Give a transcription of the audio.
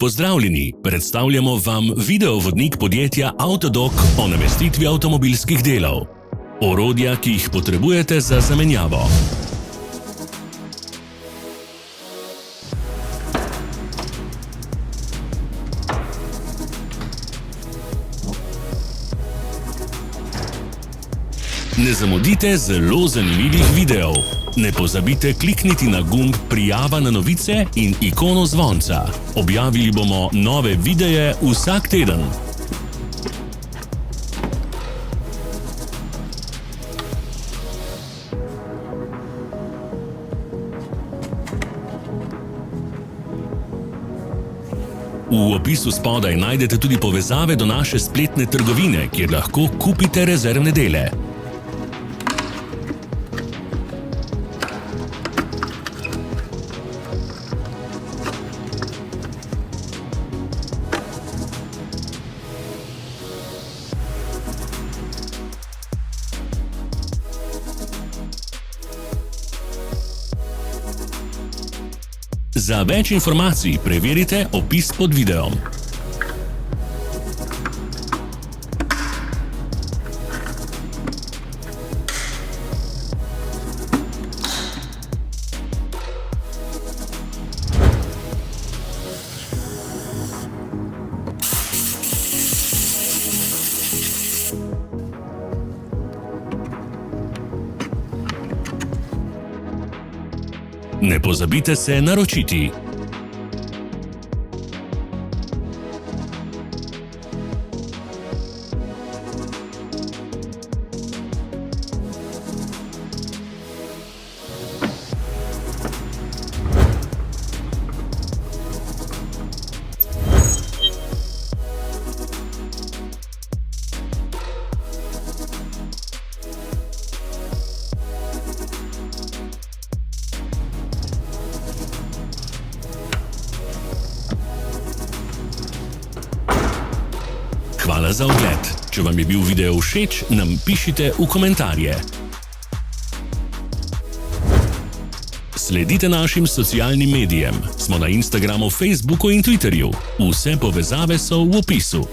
Pozdravljeni, predstavljamo vam videovodnik podjetja Avtodok o namestitvi avtomobilskih delov. Orodja, ki jih potrebujete za zamenjavo. Ne zamudite zelo zanimivih videov. Ne pozabite klikniti na gumb Prijava na novice in ikono zvonca. Objavili bomo nove videe vsak teden. V opisu spodaj najdete tudi povezave do naše spletne trgovine, kjer lahko kupite rezervne dele. Za več informacij preverite opis pod videom. Ne pozabite se naročiti. Hvala za ogled. Če vam je bil video všeč, nam pišite v komentarje. Sledite našim socialnim medijem. Smo na Instagramu, Facebooku in Twitterju. Vse povezave so v opisu.